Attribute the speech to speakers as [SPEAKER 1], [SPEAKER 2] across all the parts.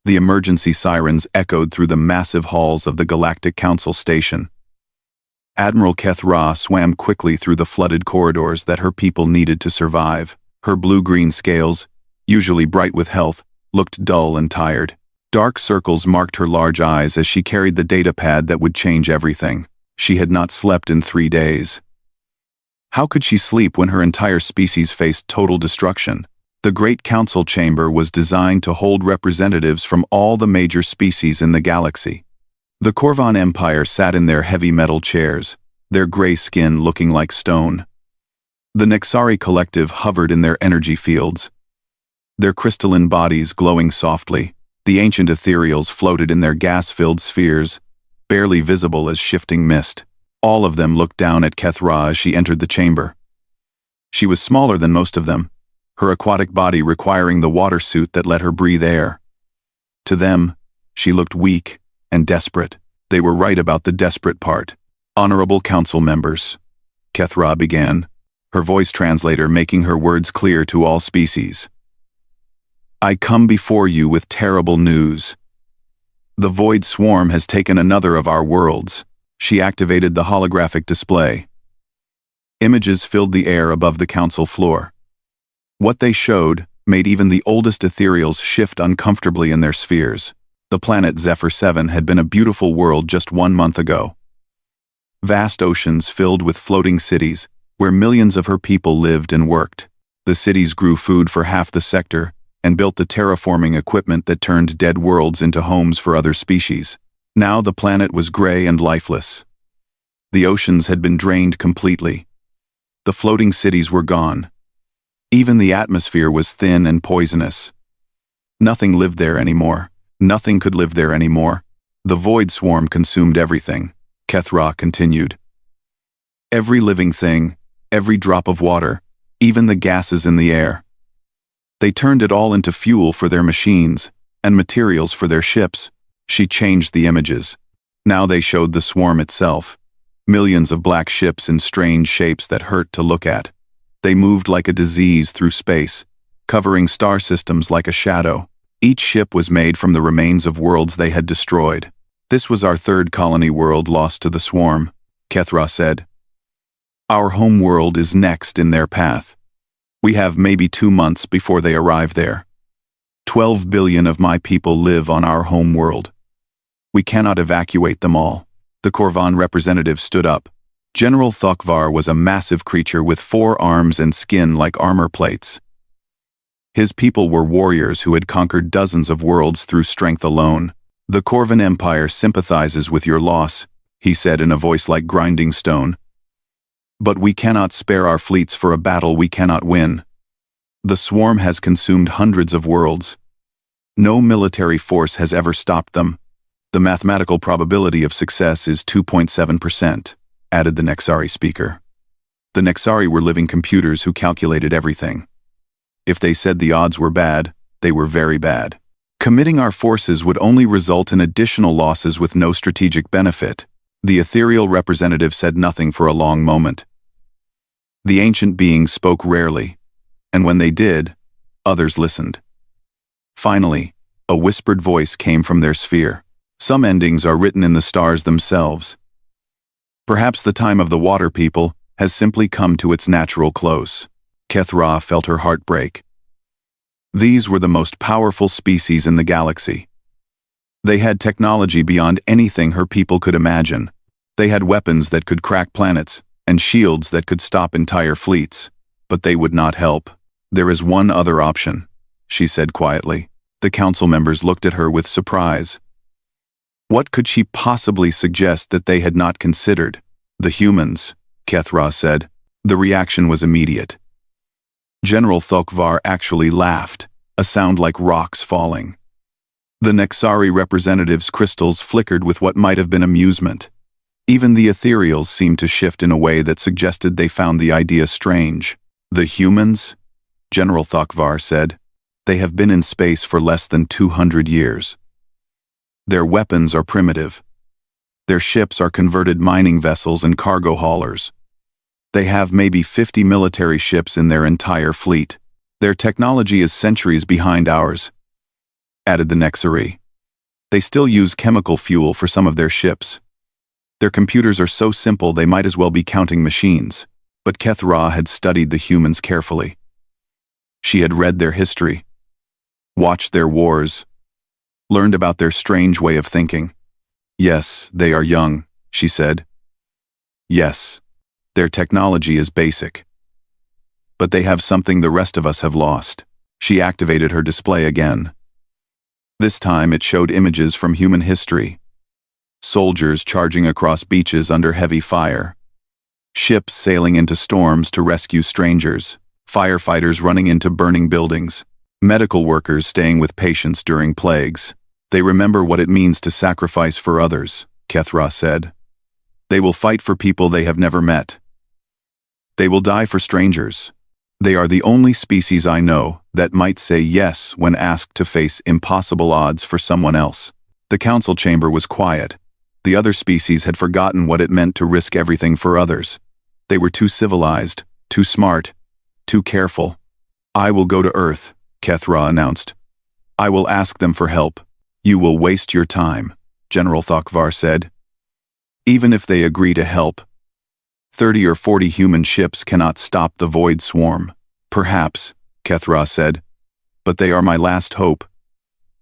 [SPEAKER 1] The emergency sirens echoed through the massive halls of the Galactic Council station. Admiral Kethra swam quickly through the flooded corridors that her people needed to survive. Her blue-green scales, usually bright with health, looked dull and tired. Dark circles marked her large eyes as she carried the data pad that would change everything. She had not slept in 3 days. How could she sleep when her entire species faced total destruction? The Great Council Chamber was designed to hold representatives from all the major species in the galaxy. The Corvan Empire sat in their heavy metal chairs, their gray skin looking like stone. The Nexari Collective hovered in their energy fields, their crystalline bodies glowing softly. The ancient ethereals floated in their gas-filled spheres, barely visible as shifting mist. All of them looked down at Kethra as she entered the chamber. She was smaller than most of them, her aquatic body requiring the water suit that let her breathe air. To them, she looked weak and desperate. They were right about the desperate part. "Honorable council members," Kethra began, her voice translator making her words clear to all species. "I come before you with terrible news. The Void Swarm has taken another of our worlds." She activated the holographic display. Images filled the air above the council floor. What they showed made even the oldest ethereals shift uncomfortably in their spheres. The planet Zephyr 7 had been a beautiful world just 1 month ago. Vast oceans filled with floating cities, where millions of her people lived and worked. The cities grew food for half the sector and built the terraforming equipment that turned dead worlds into homes for other species. Now the planet was gray and lifeless. The oceans had been drained completely. The floating cities were gone. Even the atmosphere was thin and poisonous. Nothing lived there anymore. Nothing could live there anymore. The Void Swarm consumed everything, Kethra continued. Every living thing, every drop of water, even the gases in the air. They turned it all into fuel for their machines and materials for their ships. She changed the images. Now they showed the swarm itself. Millions of black ships in strange shapes that hurt to look at. They moved like a disease through space, covering star systems like a shadow. Each ship was made from the remains of worlds they had destroyed. "This was our third colony world lost to the swarm," Kethra said. "Our home world is next in their path. We have maybe 2 months before they arrive there. 12 billion of my people live on our home world. We cannot evacuate them all." The Corvan representative stood up. General Thokvar was a massive creature with 4 arms and skin like armor plates. His people were warriors who had conquered dozens of worlds through strength alone. "The Corvan Empire sympathizes with your loss," he said in a voice like grinding stone. "But we cannot spare our fleets for a battle we cannot win. The swarm has consumed hundreds of worlds. No military force has ever stopped them. The mathematical probability of success is 2.7%, added the Nexari speaker. The Nexari were living computers who calculated everything. If they said the odds were bad, they were very bad. Committing our forces would only result in additional losses with no strategic benefit. The ethereal representative said nothing for a long moment. The ancient beings spoke rarely, and when they did, others listened. Finally, a whispered voice came from their sphere. Some endings are written in the stars themselves. Perhaps the time of the water people has simply come to its natural close. Kethra felt her heart break. These were the most powerful species in the galaxy. They had technology beyond anything her people could imagine. They had weapons that could crack planets, and shields that could stop entire fleets. But they would not help. "There is one other option," she said quietly. The council members looked at her with surprise. What could she possibly suggest that they had not considered? "The humans," Kethra said. The reaction was immediate. General Thokvar actually laughed, a sound like rocks falling. The Nexari representative's crystals flickered with what might have been amusement. Even the ethereals seemed to shift in a way that suggested they found the idea strange. "The humans?" General Thokvar said. "They have been in space for less than 200 years. Their weapons are primitive. Their ships are converted mining vessels and cargo haulers. They have maybe 50 military ships in their entire fleet. Their technology is centuries behind ours. added the Nexari. They still use chemical fuel for some of their ships. Their computers are so simple they might as well be counting machines, but Kethra had studied the humans carefully. She had read their history, watched their wars, learned about their strange way of thinking. Yes, they are young, she said. Yes, their technology is basic. But they have something the rest of us have lost. She activated her display again. This time it showed images from human history. Soldiers charging across beaches under heavy fire. Ships sailing into storms to rescue strangers. Firefighters running into burning buildings. Medical workers staying with patients during plagues. They remember what it means to sacrifice for others, Kethra said. They will fight for people they have never met. They will die for strangers. They are the only species I know that might say yes when asked to face impossible odds for someone else. The council chamber was quiet. The other species had forgotten what it meant to risk everything for others. They were too civilized, too smart, too careful. I will go to Earth, Kethra announced. I will ask them for help. You will waste your time, General Thokvar said. Even if they agree to help, 30 or 40 human ships cannot stop the void swarm. Perhaps, Kethra said, but they are my last hope.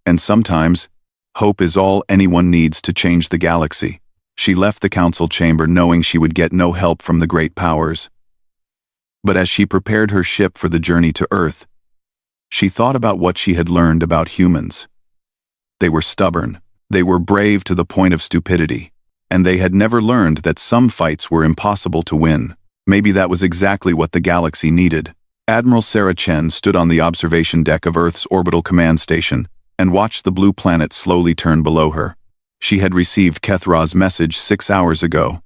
[SPEAKER 1] And sometimes, hope is all anyone needs to change the galaxy. She left the council chamber knowing she would get no help from the great powers. But as she prepared her ship for the journey to Earth, she thought about what she had learned about humans. They were stubborn, they were brave to the point of stupidity, and they had never learned that some fights were impossible to win. Maybe that was exactly what the galaxy needed. Admiral Sarah Chen stood on the observation deck of Earth's orbital command station and watched the blue planet slowly turn below her. She had received Kethra's message 6 hours ago.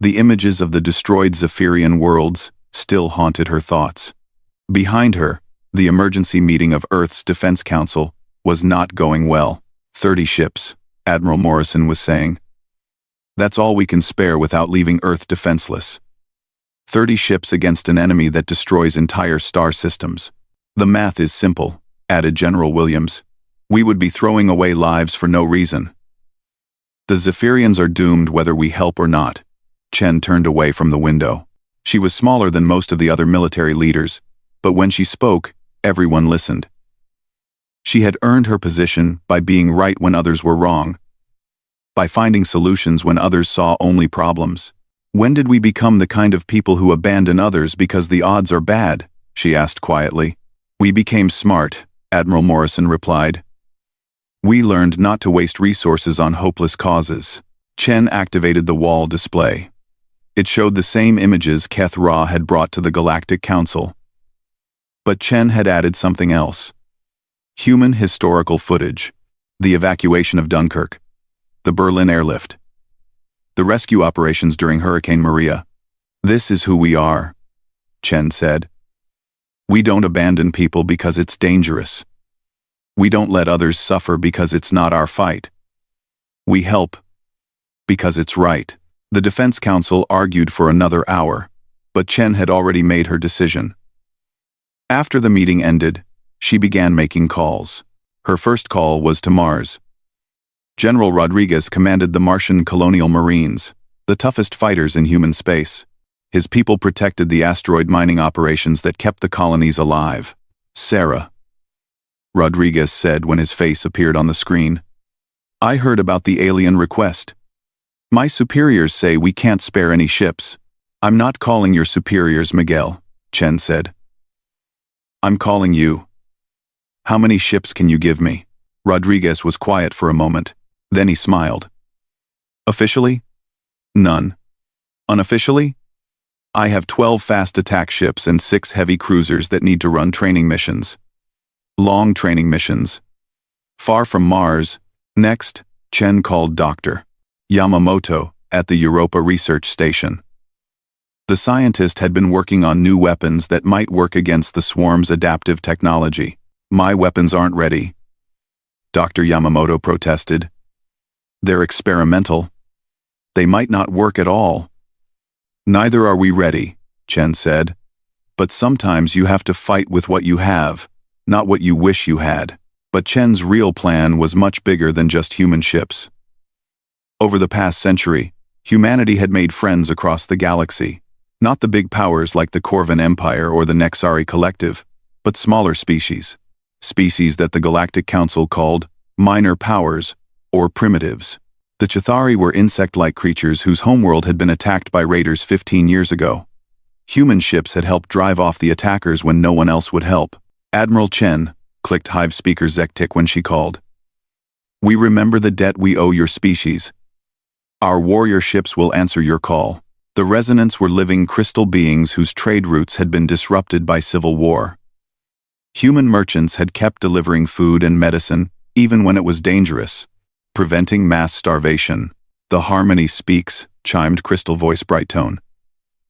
[SPEAKER 1] The images of the destroyed Zephyrian worlds still haunted her thoughts. Behind her, the emergency meeting of Earth's Defense Council was not going well. 30 ships, Admiral Morrison was saying. That's all we can spare without leaving Earth defenseless. 30 ships against an enemy that destroys entire star systems. The math is simple, added General Williams. We would be throwing away lives for no reason. The Zephyrians are doomed whether we help or not. Chen turned away from the window. She was smaller than most of the other military leaders, but when she spoke, everyone listened. She had earned her position by being right when others were wrong, by finding solutions when others saw only problems. When did we become the kind of people who abandon others because the odds are bad? She asked quietly. We became smart, Admiral Morrison replied. We learned not to waste resources on hopeless causes. Chen activated the wall display. It showed the same images Kethra had brought to the Galactic Council. But Chen had added something else. Human historical footage. The evacuation of Dunkirk. The Berlin airlift. The rescue operations during Hurricane Maria. This is who we are, Chen said. We don't abandon people because it's dangerous. We don't let others suffer because it's not our fight. We help because it's right. The Defense Council argued for another hour, but Chen had already made her decision. After the meeting ended, she began making calls. Her first call was to Mars. General Rodriguez commanded the Martian colonial marines, the toughest fighters in human space. His people protected the asteroid mining operations that kept the colonies alive. Sarah, Rodriguez said when his face appeared on the screen. I heard about the alien request. My superiors say we can't spare any ships. I'm not calling your superiors, Miguel, Chen said. I'm calling you. How many ships can you give me? Rodriguez was quiet for a moment. Then he smiled. Officially? None. Unofficially? I have 12 fast attack ships and 6 heavy cruisers that need to run training missions. Long training missions. Far from Mars. Next, Chen called Dr. Yamamoto at the Europa Research Station. The scientist had been working on new weapons that might work against the swarm's adaptive technology. My weapons aren't ready, Dr. Yamamoto protested. They're experimental. They might not work at all. Neither are we ready, Chen said. But sometimes you have to fight with what you have, not what you wish you had. But Chen's real plan was much bigger than just human ships. Over the past century, humanity had made friends across the galaxy. Not the big powers like the Corvan Empire or the Nexari Collective, but smaller species. Species that the Galactic Council called minor powers, or primitives. The Chitauri were insect-like creatures whose homeworld had been attacked by raiders 15 years ago. Human ships had helped drive off the attackers when no one else would help. Admiral Chen, clicked Hive Speaker Zektik when she called. We remember the debt we owe your species. Our warrior ships will answer your call. The resonants were living crystal beings whose trade routes had been disrupted by civil war. Human merchants had kept delivering food and medicine, even when it was dangerous, preventing mass starvation. The harmony speaks, chimed Crystal Voice Brighttone.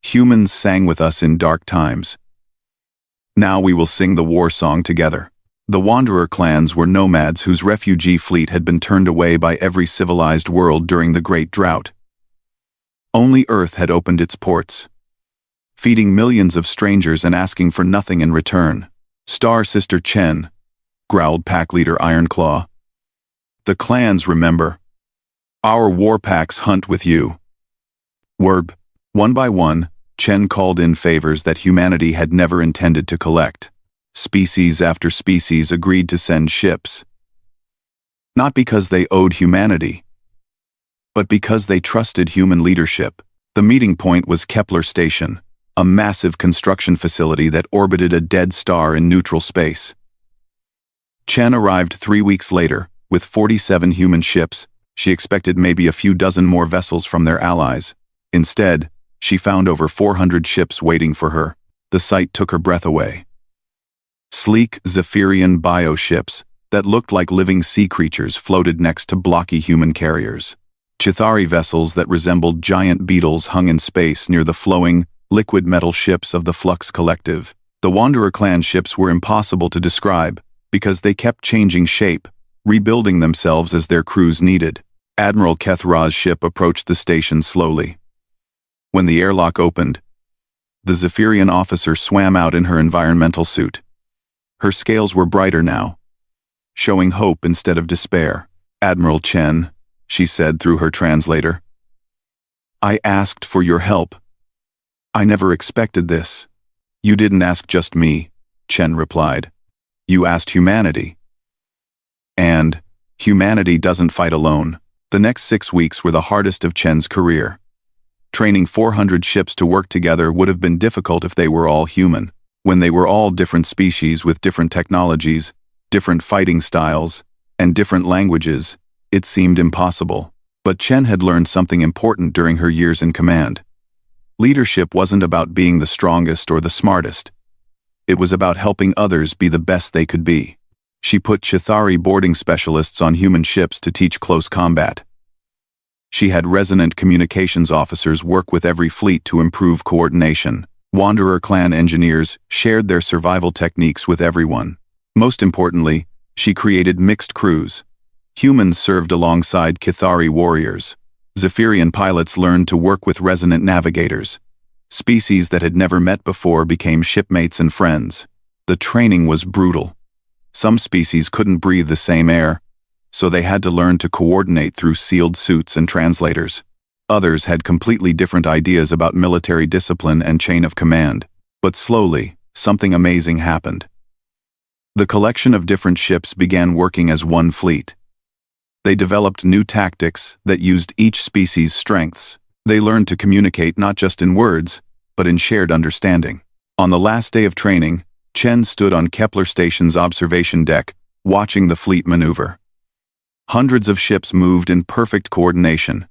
[SPEAKER 1] Humans sang with us in dark times. Now we will sing the war song together. The Wanderer clans were nomads whose refugee fleet had been turned away by every civilized world during the Great Drought. Only Earth had opened its ports, feeding millions of strangers and asking for nothing in return. Star Sister Chen, growled Pack Leader Ironclaw. The clans remember. Our war packs hunt with you. Werb. One by one, Chen called in favors that humanity had never intended to collect. Species after species agreed to send ships. Not because they owed humanity, but because they trusted human leadership. The meeting point was Kepler Station, a massive construction facility that orbited a dead star in neutral space. Chen arrived 3 weeks later, with 47 human ships. She expected maybe a few dozen more vessels from their allies. Instead, she found over 400 ships waiting for her. The sight took her breath away. Sleek Zephyrian bioships that looked like living sea creatures floated next to blocky human carriers. Chitauri vessels that resembled giant beetles hung in space near the flowing, liquid metal ships of the Flux Collective. The Wanderer clan ships were impossible to describe because they kept changing shape, rebuilding themselves as their crews needed. Admiral Kethra's ship approached the station slowly. When the airlock opened, the Zephyrian officer swam out in her environmental suit. Her scales were brighter now, showing hope instead of despair. Admiral Chen, she said through her translator. I asked for your help. I never expected this. You didn't ask just me, Chen replied. You asked humanity. And humanity doesn't fight alone. The next 6 weeks were the hardest of Chen's career. Training 400 ships to work together would have been difficult if they were all human. When they were all different species with different technologies, different fighting styles, and different languages, it seemed impossible. But Chen had learned something important during her years in command. Leadership wasn't about being the strongest or the smartest. It was about helping others be the best they could be. She put Chitauri boarding specialists on human ships to teach close combat. She had resonant communications officers work with every fleet to improve coordination. Wanderer clan engineers shared their survival techniques with everyone. Most importantly, she created mixed crews. Humans served alongside Chitauri warriors. Zephyrian pilots learned to work with resonant navigators. Species that had never met before became shipmates and friends. The training was brutal. Some species couldn't breathe the same air, so they had to learn to coordinate through sealed suits and translators. Others had completely different ideas about military discipline and chain of command. But slowly, something amazing happened. The collection of different ships began working as one fleet. They developed new tactics that used each species' strengths. They learned to communicate not just in words, but in shared understanding. On the last day of training, Chen stood on Kepler Station's observation deck, watching the fleet maneuver. Hundreds of ships moved in perfect coordination.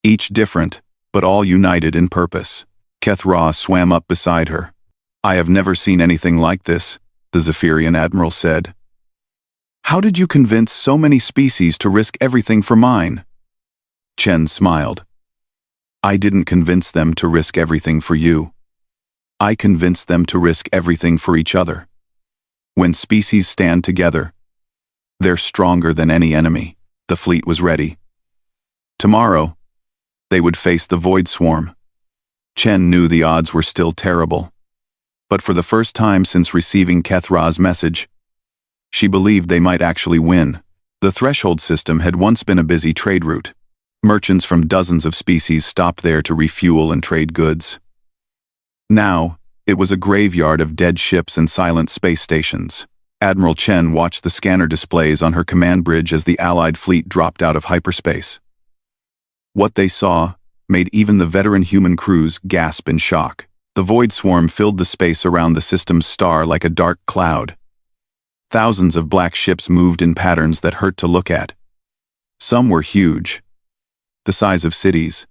[SPEAKER 1] Each different, but all united in purpose. Kethra swam up beside her. I have never seen anything like this, the Zephyrian admiral said. How did you convince so many species to risk everything for mine? Chen smiled. I didn't convince them to risk everything for you. I convinced them to risk everything for each other. When species stand together, they're stronger than any enemy. The fleet was ready. Tomorrow, they would face the Void Swarm. Chen knew the odds were still terrible. But for the first time since receiving Kethra's message, She believed they might actually win. The threshold system had once been a busy trade route. Merchants from dozens of species stopped there to refuel and trade goods. Now, it was a graveyard of dead ships and silent space stations. Admiral Chen watched the scanner displays on her command bridge as the Allied fleet dropped out of hyperspace. What they saw made even the veteran human crews gasp in shock. The void swarm filled the space around the system's star like a dark cloud. Thousands of black ships moved in patterns that hurt to look at. Some were huge, the size of cities.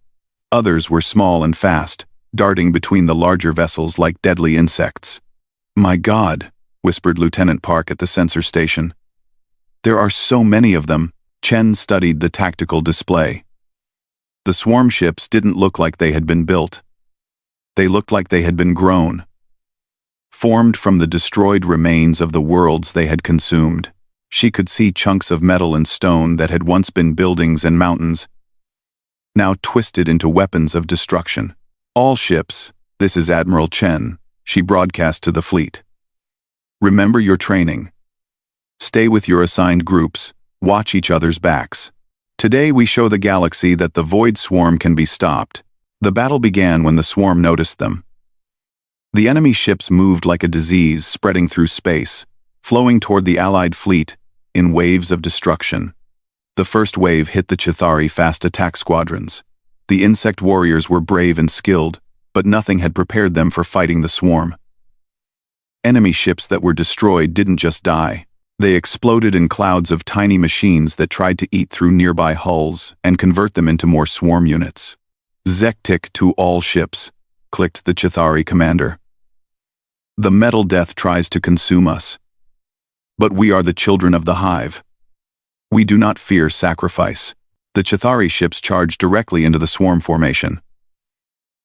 [SPEAKER 1] Others were small and fast, darting between the larger vessels like deadly insects. "My God," whispered Lieutenant Park at the sensor station. "There are so many of them." Chen studied the tactical display. The swarm ships didn't look like they had been built. They looked like they had been grown. Formed from the destroyed remains of the worlds they had consumed. She could see chunks of metal and stone that had once been buildings and mountains, now twisted into weapons of destruction. "All ships, this is Admiral Chen," she broadcast to the fleet. "Remember your training. Stay with your assigned groups, watch each other's backs. Today we show the galaxy that the void swarm can be stopped." The battle began when the swarm noticed them. The enemy ships moved like a disease spreading through space, flowing toward the Allied fleet in waves of destruction. The first wave hit the Chitauri fast attack squadrons. The insect warriors were brave and skilled, but nothing had prepared them for fighting the swarm. Enemy ships that were destroyed didn't just die. They exploded in clouds of tiny machines that tried to eat through nearby hulls and convert them into more swarm units. "Zektik to all ships," clicked the Chitauri commander. "The metal death tries to consume us. But we are the children of the hive. We do not fear sacrifice." The Chitauri ships charged directly into the swarm formation.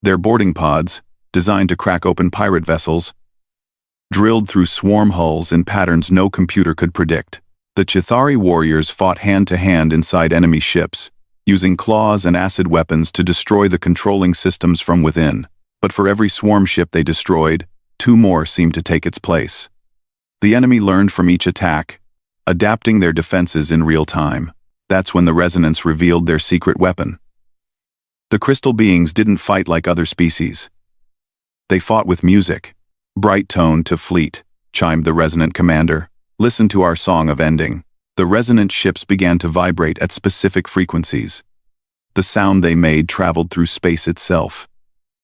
[SPEAKER 1] Their boarding pods, designed to crack open pirate vessels, drilled through swarm hulls in patterns no computer could predict. The Chitauri warriors fought hand-to-hand inside enemy ships, using claws and acid weapons to destroy the controlling systems from within. But for every swarm ship they destroyed, 2 more seemed to take its place. The enemy learned from each attack, adapting their defenses in real time. That's when the resonance revealed their secret weapon. The crystal beings didn't fight like other species. They fought with music. "Bright tone to fleet," chimed the resonant commander. "Listen to our song of ending." The resonant ships began to vibrate at specific frequencies. The sound they made traveled through space itself,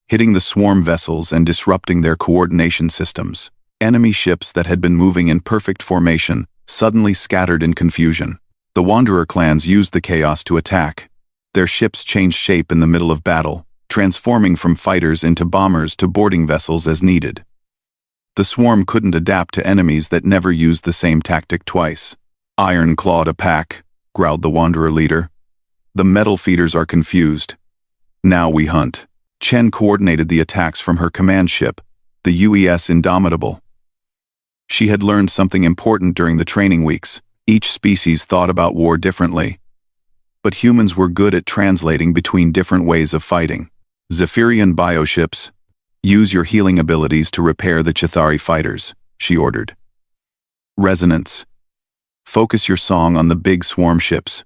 [SPEAKER 1] hitting the swarm vessels and disrupting their coordination systems. Enemy ships that had been moving in perfect formation suddenly scattered in confusion. The Wanderer clans used the chaos to attack. Their ships changed shape in the middle of battle, transforming from fighters into bombers to boarding vessels as needed. The swarm couldn't adapt to enemies that never used the same tactic twice. "Iron-clawed a pack," growled the Wanderer leader. "The metal feeders are confused. Now we hunt." Chen coordinated the attacks from her command ship, the UES Indomitable. She had learned something important during the training weeks. Each species thought about war differently. But humans were good at translating between different ways of fighting. "Zephyrian bioships, use your healing abilities to repair the Chitauri fighters," she ordered. "Resonance, focus your song on the big swarm ships.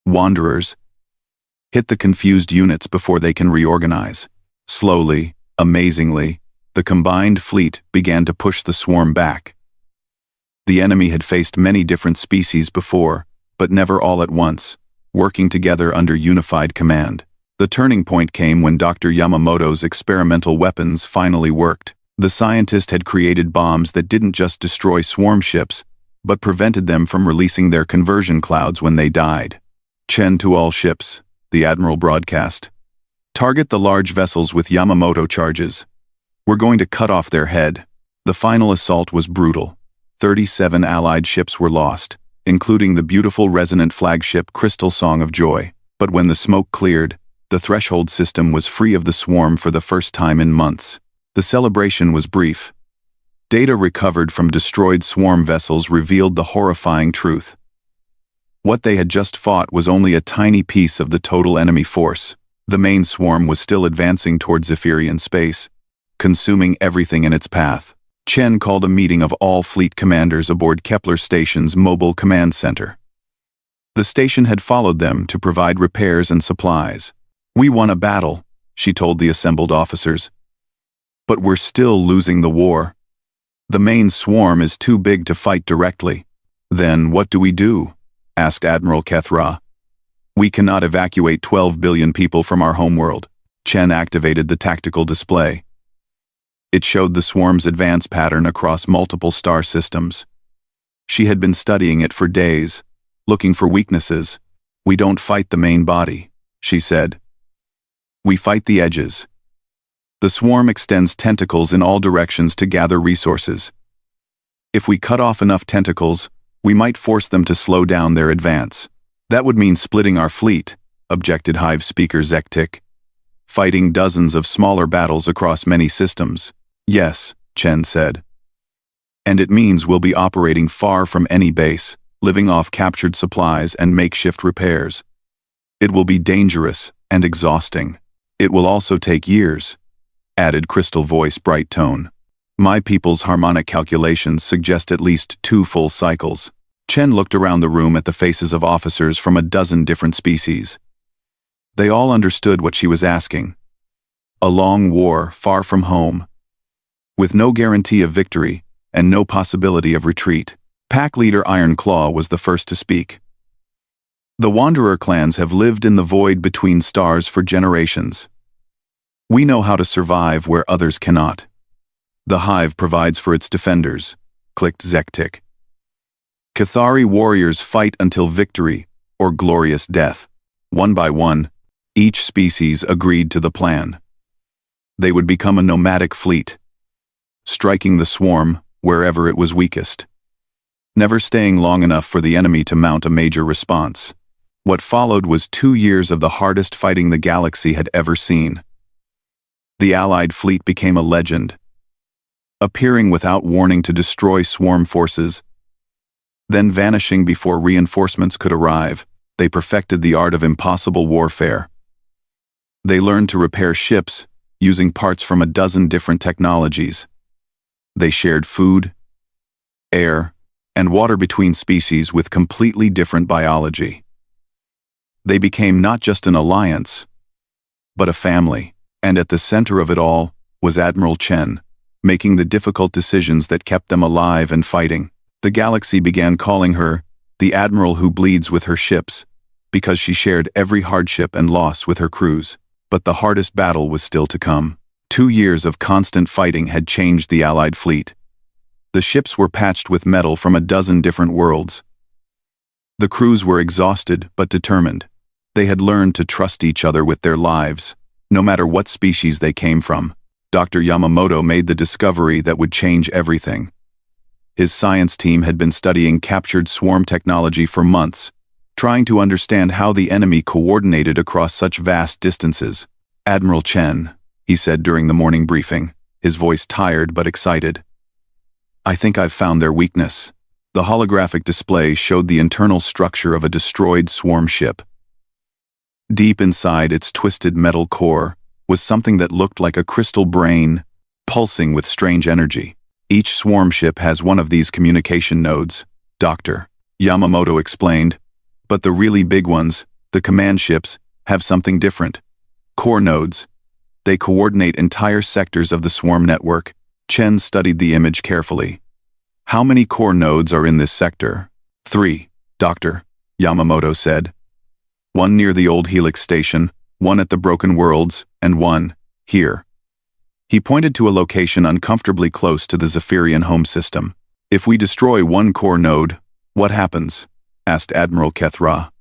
[SPEAKER 1] Wanderers, hit the confused units before they can reorganize." Slowly, amazingly, the combined fleet began to push the swarm back. The enemy had faced many different species before, but never all at once, working together under unified command. The turning point came when Dr. Yamamoto's experimental weapons finally worked. The scientist had created bombs that didn't just destroy swarm ships, but prevented them from releasing their conversion clouds when they died. "Chen to all ships," the Admiral broadcast. "Target the large vessels with Yamamoto charges. We're going to cut off their head." The final assault was brutal. 37 Allied ships were lost, including the beautiful resonant flagship Crystal Song of Joy. But when the smoke cleared, the threshold system was free of the swarm for the first time in months. The celebration was brief. Data recovered from destroyed swarm vessels revealed the horrifying truth. What they had just fought was only a tiny piece of the total enemy force. The main swarm was still advancing toward Zephyrian space, consuming everything in its path. Chen called a meeting of all fleet commanders aboard Kepler Station's mobile command center. The station had followed them to provide repairs and supplies. "We won a battle," she told the assembled officers. "But we're still losing the war. The main swarm is too big to fight directly." "Then what do we do?" asked Admiral Kethra. "We cannot evacuate 12 billion people from our homeworld." Chen activated the tactical display. It showed the swarm's advance pattern across multiple star systems. She had been studying it for days, looking for weaknesses. "We don't fight the main body," she said. "We fight the edges." The swarm extends tentacles in all directions to gather resources. If we cut off enough tentacles, we might force them to slow down their advance. "That would mean splitting our fleet," objected Hive Speaker Zektik. "Fighting dozens of smaller battles across many systems." "Yes," Chen said. "And it means we'll be operating far from any base, living off captured supplies and makeshift repairs. It will be dangerous and exhausting. It will also take years," added Crystal Voice Bright Tone. "My people's harmonic calculations suggest at least 2 full cycles." Chen looked around the room at the faces of officers from a dozen different species. They all understood what she was asking. A long war far from home, with no guarantee of victory and no possibility of retreat. Pack leader Iron Claw was the first to speak. "The Wanderer clans have lived in the void between stars for generations. We know how to survive where others cannot. The Hive provides for its defenders," clicked Zektik. "Cathari warriors fight until victory or glorious death." One by one, each species agreed to the plan. They would become a nomadic fleet, striking the swarm wherever it was weakest, never staying long enough for the enemy to mount a major response. What followed was 2 years of the hardest fighting the galaxy had ever seen. The Allied fleet became a legend, appearing without warning to destroy swarm forces, then vanishing before reinforcements could arrive. They perfected the art of impossible warfare. They learned to repair ships using parts from a dozen different technologies. They shared food, air, and water between species with completely different biology. They became not just an alliance, but a family. And at the center of it all was Admiral Chen, making the difficult decisions that kept them alive and fighting. The galaxy began calling her the Admiral who bleeds with her ships, because she shared every hardship and loss with her crews. But the hardest battle was still to come. 2 years of constant fighting had changed the Allied fleet. The ships were patched with metal from a dozen different worlds. The crews were exhausted but determined. They had learned to trust each other with their lives, no matter what species they came from. Dr. Yamamoto made the discovery that would change everything. His science team had been studying captured swarm technology for months, trying to understand how the enemy coordinated across such vast distances. "Admiral Chen," he said during the morning briefing, his voice tired but excited. "I think I've found their weakness." The holographic display showed the internal structure of a destroyed swarm ship. Deep inside its twisted metal core was something that looked like a crystal brain, pulsing with strange energy. "Each swarm ship has one of these communication nodes," Dr. Yamamoto explained. "But the really big ones, the command ships, have something different. Core nodes. They coordinate entire sectors of the swarm network." Chen studied the image carefully. "How many core nodes are in this sector?" 3, Dr. Yamamoto said. "One near the old Helix station, one at the Broken Worlds, and one here." He pointed to a location uncomfortably close to the Zephyrian home system. "If we destroy one core node, what happens?" asked Admiral Kethra.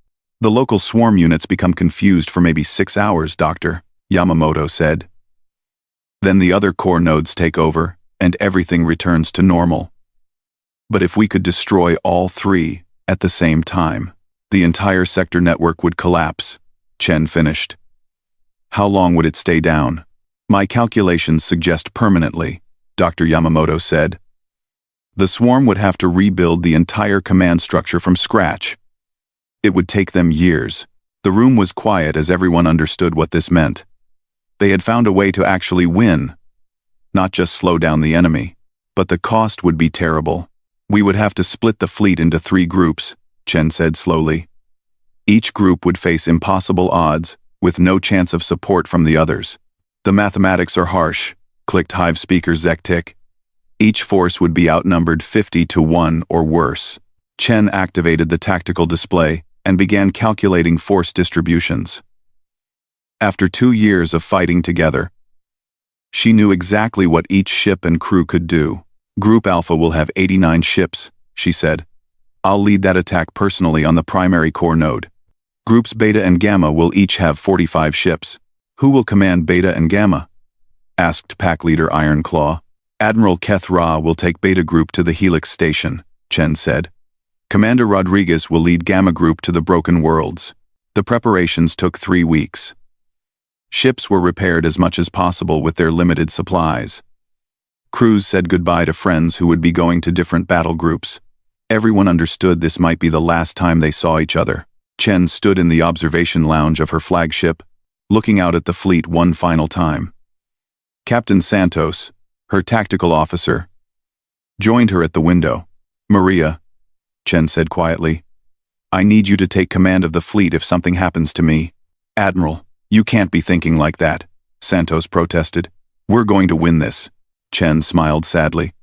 [SPEAKER 1] "The local swarm units become confused for maybe 6 hours, Dr. Yamamoto said. "Then the other core nodes take over, and everything returns to normal. But if we could destroy all 3 at the same time, the entire sector network would collapse," Chen finished. "How long would it stay down?" "My calculations suggest permanently," Dr. Yamamoto said. "The swarm would have to rebuild the entire command structure from scratch. It would take them years." The room was quiet as everyone understood what this meant. They had found a way to actually win, not just slow down the enemy. But the cost would be terrible. We would have to split the fleet into 3 groups, Chen said slowly. Each group would face impossible odds, with no chance of support from the others. The mathematics are harsh, clicked Hive speaker Zektik. Each force would be outnumbered 50 to 1 or worse. Chen activated the tactical display and began calculating force distributions. After 2 years of fighting together, she knew exactly what each ship and crew could do. Group Alpha will have 89 ships, she said. I'll lead that attack personally on the primary core node. Groups Beta and Gamma will each have 45 ships. Who will command Beta and Gamma? Asked Pack Leader Ironclaw. Admiral Keth Ra will take Beta Group to the Helix Station, Chen said. Commander Rodriguez will lead Gamma Group to the Broken Worlds. The preparations took 3 weeks. Ships were repaired as much as possible with their limited supplies. Crews said goodbye to friends who would be going to different battle groups. Everyone understood this might be the last time they saw each other. Chen stood in the observation lounge of her flagship, looking out at the fleet one final time. Captain Santos, her tactical officer, joined her at the window. Maria, Chen said quietly, I need you to take command of the fleet if something happens to me. Admiral, you can't be thinking like that, Santos protested. We're going to win this. Chen smiled sadly.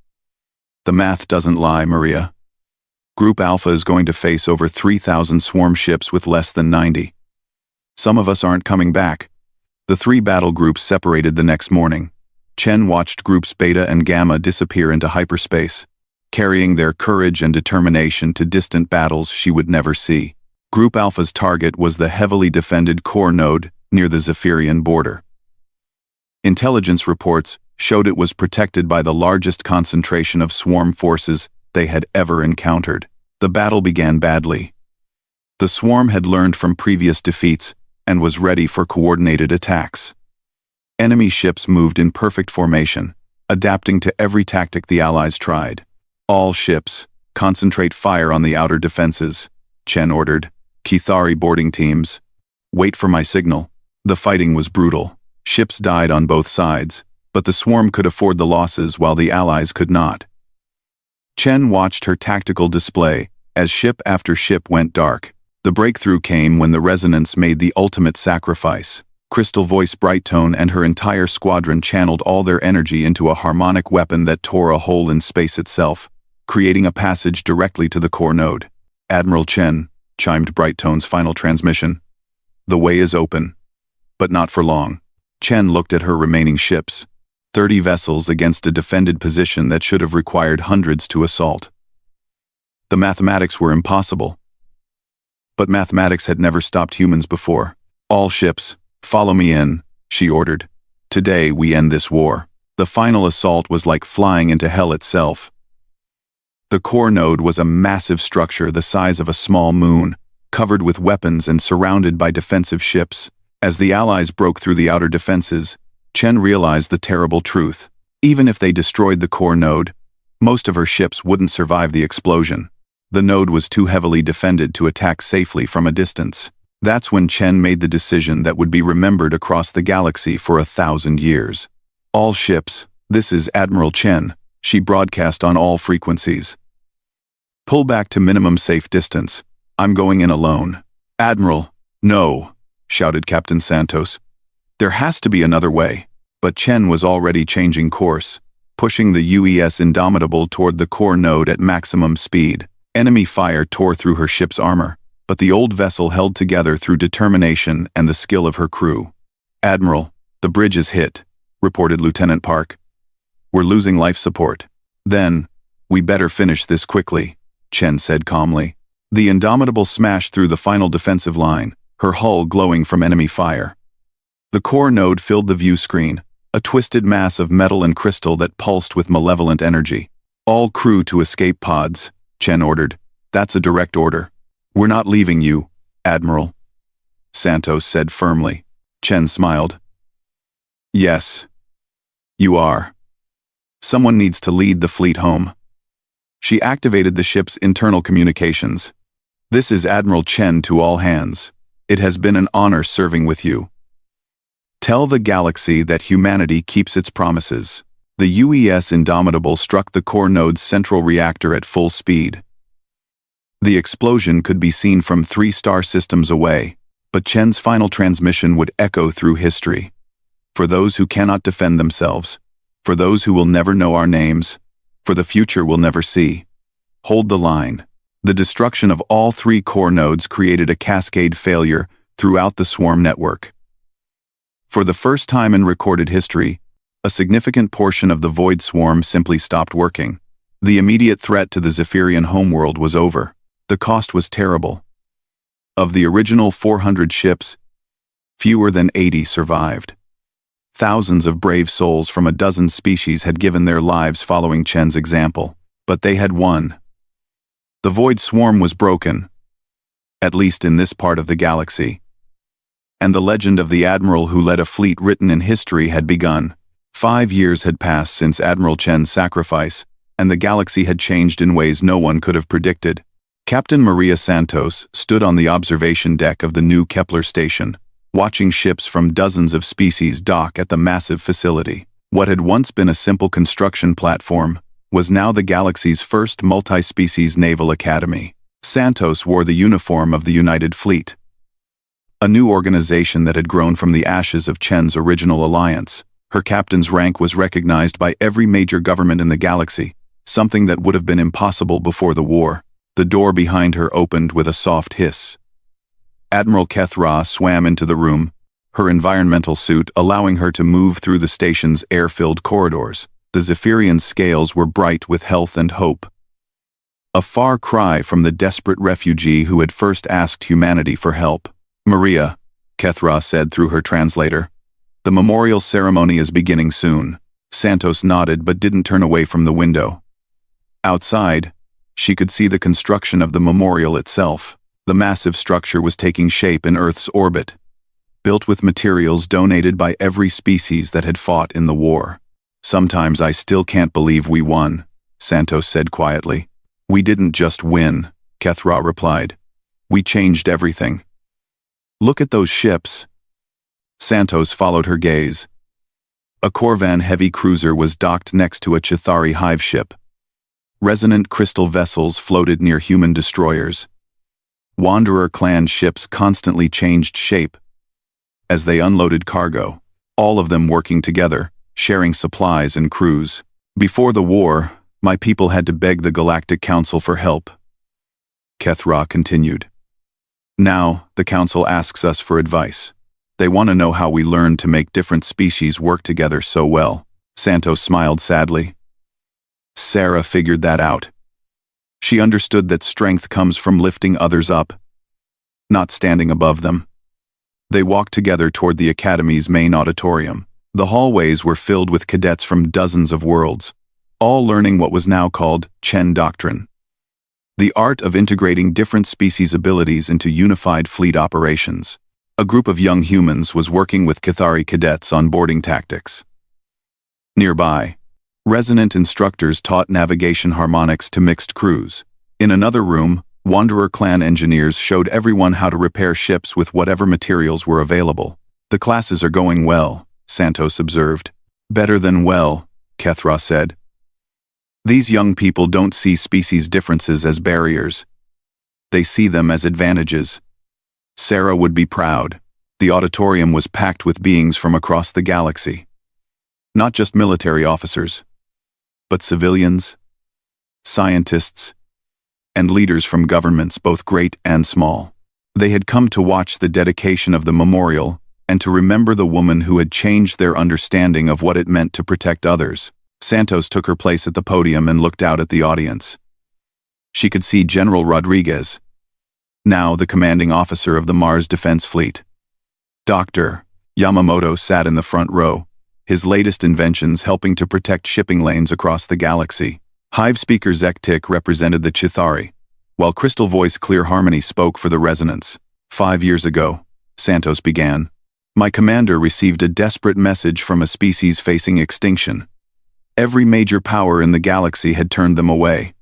[SPEAKER 1] The math doesn't lie, Maria. Group Alpha is going to face over 3,000 swarm ships with less than 90. Some of us aren't coming back. The 3 battle groups separated the next morning. Chen watched groups Beta and Gamma disappear into hyperspace, carrying their courage and determination to distant battles she would never see. Group Alpha's target was the heavily defended core node near the Zephyrian border. Intelligence reports showed it was protected by the largest concentration of swarm forces they had ever encountered. The battle began badly. The swarm had learned from previous defeats and was ready for coordinated attacks. Enemy ships moved in perfect formation, adapting to every tactic the Allies tried. All ships, concentrate fire on the outer defenses, Chen ordered. Kithari boarding teams, wait for my signal. The fighting was brutal. Ships died on both sides, but the swarm could afford the losses while the Allies could not. Chen watched her tactical display as ship after ship went dark. The breakthrough came when the Resonance made the ultimate sacrifice. Crystal Voice Brighttone and her entire squadron channeled all their energy into a harmonic weapon that tore a hole in space itself, creating a passage directly to the core node. Admiral Chen, chimed Brighttone's final transmission. The way is open. But not for long. Chen looked at her remaining ships. 30 vessels against a defended position that should have required hundreds to assault. The mathematics were impossible. But mathematics had never stopped humans before. All ships, follow me in, she ordered. Today we end this war. The final assault was like flying into hell itself. The core node was a massive structure the size of a small moon, covered with weapons and surrounded by defensive ships. As the Allies broke through the outer defenses, Chen realized the terrible truth. Even if they destroyed the core node, most of her ships wouldn't survive the explosion. The node was too heavily defended to attack safely from a distance. That's when Chen made the decision that would be remembered across the galaxy for 1,000 years. All ships, this is Admiral Chen, she broadcast on all frequencies. Pull back to minimum safe distance. I'm going in alone. Admiral, no, shouted Captain Santos. There has to be another way. But Chen was already changing course, pushing the UES Indomitable toward the core node at maximum speed. Enemy fire tore through her ship's armor, but the old vessel held together through determination and the skill of her crew. Admiral, the bridge is hit, reported Lieutenant Park. We're losing life support. Then, we better finish this quickly, Chen said calmly. The Indomitable smashed through the final defensive line, her hull glowing from enemy fire. The core node filled the view screen, a twisted mass of metal and crystal that pulsed with malevolent energy. All crew to escape pods, Chen ordered. That's a direct order. We're not leaving you, Admiral, Santos said firmly. Chen smiled. Yes. You are. Someone needs to lead the fleet home. She activated the ship's internal communications. This is Admiral Chen to all hands. It has been an honor serving with you. Tell the galaxy that humanity keeps its promises. The UES Indomitable struck the core node's central reactor at full speed. The explosion could be seen from 3 star systems away, but Chen's final transmission would echo through history. For those who cannot defend themselves, for those who will never know our names, for the future we'll never see. Hold the line. The destruction of all 3 core nodes created a cascade failure throughout the swarm network. For the first time in recorded history, a significant portion of the Void Swarm simply stopped working. The immediate threat to the Zephyrian homeworld was over. The cost was terrible. Of the original 400 ships, fewer than 80 survived. Thousands of brave souls from a dozen species had given their lives following Chen's example, but they had won. The Void Swarm was broken, at least in this part of the galaxy. And the legend of the admiral who led a fleet written in history had begun. 5 years had passed since Admiral Chen's sacrifice, and the galaxy had changed in ways no one could have predicted. Captain Maria Santos stood on the observation deck of the new Kepler station, watching ships from dozens of species dock at the massive facility. What had once been a simple construction platform was now the galaxy's first multi-species naval academy. Santos wore the uniform of the United Fleet, a new organization that had grown from the ashes of Chen's original alliance. Her captain's rank was recognized by every major government in the galaxy, something that would have been impossible before the war. The door behind her opened with a soft hiss. Admiral Kethra swam into the room, her environmental suit allowing her to move through the station's air-filled corridors. The Zephyrian scales were bright with health and hope. A far cry from the desperate refugee who had first asked humanity for help. "Maria," Kethra said through her translator, "the memorial ceremony is beginning soon." Santos nodded but didn't turn away from the window. Outside, she could see the construction of the memorial itself. The massive structure was taking shape in Earth's orbit, built with materials donated by every species that had fought in the war. "Sometimes I still can't believe we won," Santos said quietly. "We didn't just win," Kethra replied. "We changed everything. Look at those ships." Santos followed her gaze. A Corvan heavy cruiser was docked next to a Chithari hive ship. Resonant crystal vessels floated near human destroyers. Wanderer clan ships constantly changed shape as they unloaded cargo, all of them working together, sharing supplies and crews. "Before the war, my people had to beg the Galactic Council for help," Kethra continued. "Now, the Council asks us for advice. They want to know how we learned to make different species work together so well." Santos smiled sadly. Sarah figured that out. She understood that strength comes from lifting others up, not standing above them. They walked together toward the Academy's main auditorium. The hallways were filled with cadets from dozens of worlds, all learning what was now called Chen Doctrine, the art of integrating different species' abilities into unified fleet operations. A group of young humans was working with Cathari cadets on boarding tactics. Nearby, resonant instructors taught navigation harmonics to mixed crews. In another room, Wanderer clan engineers showed everyone how to repair ships with whatever materials were available. "The classes are going well," Santos observed. "Better than well," Kethra said. "These young people don't see species differences as barriers. They see them as advantages." Sarah would be proud. The auditorium was packed with beings from across the galaxy. Not just military officers, but civilians, scientists, and leaders from governments both great and small. They had come to watch the dedication of the memorial and to remember the woman who had changed their understanding of what it meant to protect others. Santos took her place at the podium and looked out at the audience. She could see General Rodriguez, now the commanding officer of the Mars Defense Fleet. Dr. Yamamoto sat in the front row, his latest inventions helping to protect shipping lanes across the galaxy. Hive speaker Zektik represented the Chithari, while Crystal Voice Clear Harmony spoke for the Resonance. 5 years ago, Santos began, my commander received a desperate message from a species facing extinction. Every major power in the galaxy had turned them away.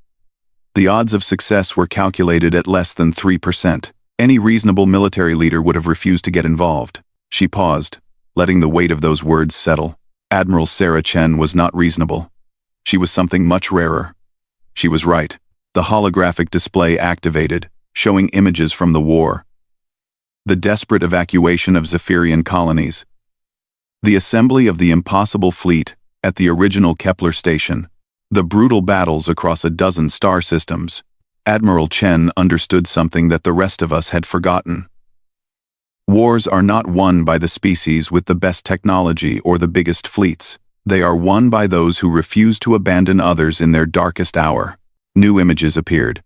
[SPEAKER 1] The odds of success were calculated at less than 3%. Any reasonable military leader would have refused to get involved. She paused, letting the weight of those words settle. Admiral Sarah Chen was not reasonable. She was something much rarer. She was right. The holographic display activated, showing images from the war. The desperate evacuation of Zephyrian colonies. The assembly of the impossible fleet at the original Kepler station. The brutal battles across a dozen star systems. Admiral Chen understood something that the rest of us had forgotten. Wars are not won by the species with the best technology or the biggest fleets. They are won by those who refuse to abandon others in their darkest hour. New images appeared.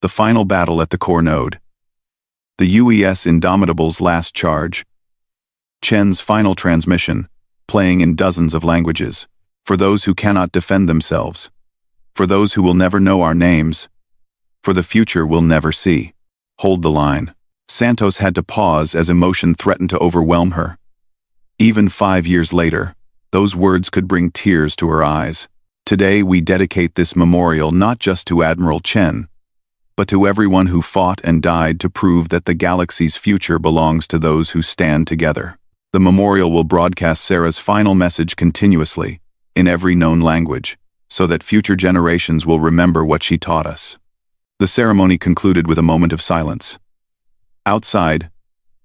[SPEAKER 1] The final battle at the core node. The UES Indomitable's last charge. Chen's final transmission, playing in dozens of languages. For those who cannot defend themselves. For those who will never know our names. For the future we'll never see. Hold the line. Santos had to pause as emotion threatened to overwhelm her. Even 5 years later, those words could bring tears to her eyes. Today we dedicate this memorial not just to Admiral Chen, but to everyone who fought and died to prove that the galaxy's future belongs to those who stand together. The memorial will broadcast Sarah's final message continuously, in every known language, so that future generations will remember what she taught us. The ceremony concluded with a moment of silence. Outside,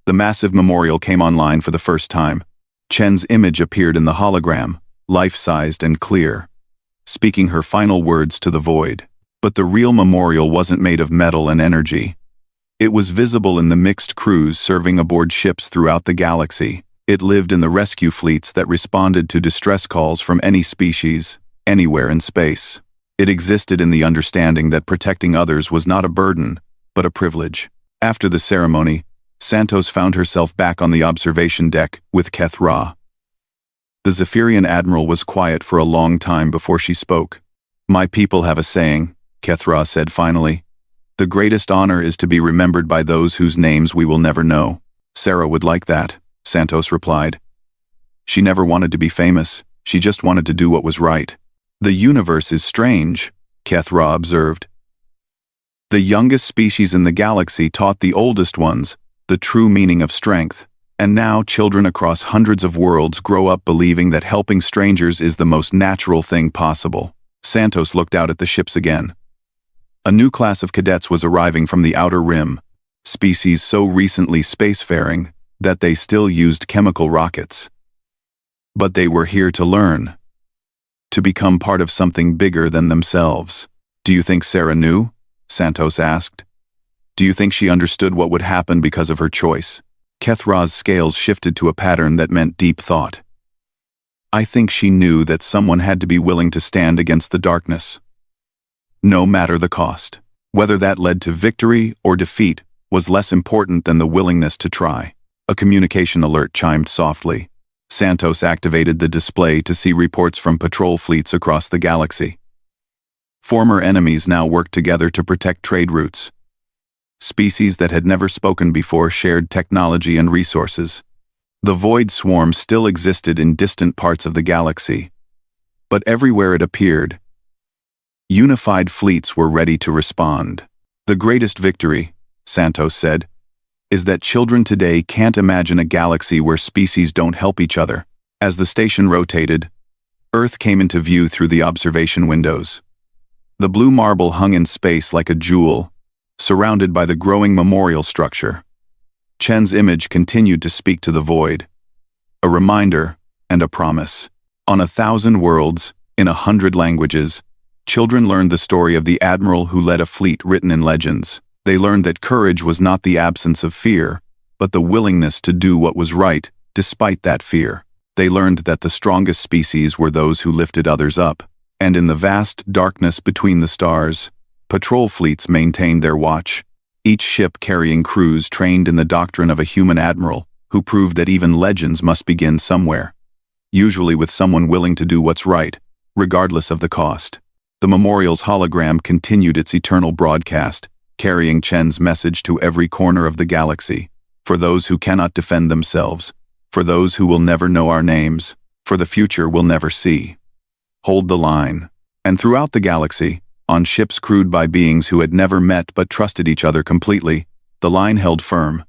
[SPEAKER 1] the massive memorial came online for the first time. Chen's image appeared in the hologram, life-sized and clear, speaking her final words to the void. But the real memorial wasn't made of metal and energy. It was visible in the mixed crews serving aboard ships throughout the galaxy. It lived in the rescue fleets that responded to distress calls from any species, anywhere in space. It existed in the understanding that protecting others was not a burden, but a privilege. After the ceremony, Santos found herself back on the observation deck with Keth Ra. The Zephyrian admiral was quiet for a long time before she spoke. "My people have a saying," Keth Ra said finally. "The greatest honor is to be remembered by those whose names we will never know." "Sarah would like that," Santos replied. "She never wanted to be famous, she just wanted to do what was right." "The universe is strange," Keth Ra observed. "The youngest species in the galaxy taught the oldest ones the true meaning of strength, and now children across hundreds of worlds grow up believing that helping strangers is the most natural thing possible." Santos looked out at the ships again. A new class of cadets was arriving from the outer rim, species so recently spacefaring that they still used chemical rockets. But they were here to learn, to become part of something bigger than themselves. "Do you think Sarah knew?" Santos asked. "Do you think she understood what would happen because of her choice?" Keth Ra's scales shifted to a pattern that meant deep thought. "I think she knew that someone had to be willing to stand against the darkness. No matter the cost. Whether that led to victory or defeat was less important than the willingness to try." A communication alert chimed softly. Santos activated the display to see reports from patrol fleets across the galaxy. Former enemies now worked together to protect trade routes. Species that had never spoken before shared technology and resources. The Void Swarm still existed in distant parts of the galaxy, but everywhere it appeared, unified fleets were ready to respond. "The greatest victory," Santos said, "is that children today can't imagine a galaxy where species don't help each other." As the station rotated, Earth came into view through the observation windows. The blue marble hung in space like a jewel, surrounded by the growing memorial structure. Chen's image continued to speak to the void, a reminder and a promise. On 1,000 worlds, in 100 languages, children learned the story of the admiral who led a fleet written in legends. They learned that courage was not the absence of fear, but the willingness to do what was right despite that fear. They learned that the strongest species were those who lifted others up, and in the vast darkness between the stars, patrol fleets maintained their watch, each ship carrying crews trained in the doctrine of a human admiral who proved that even legends must begin somewhere, usually with someone willing to do what's right, regardless of the cost. The memorial's hologram continued its eternal broadcast, carrying Chen's message to every corner of the galaxy. "For those who cannot defend themselves, for those who will never know our names, for the future we'll never see. Hold the line." And throughout the galaxy, on ships crewed by beings who had never met but trusted each other completely, the line held firm.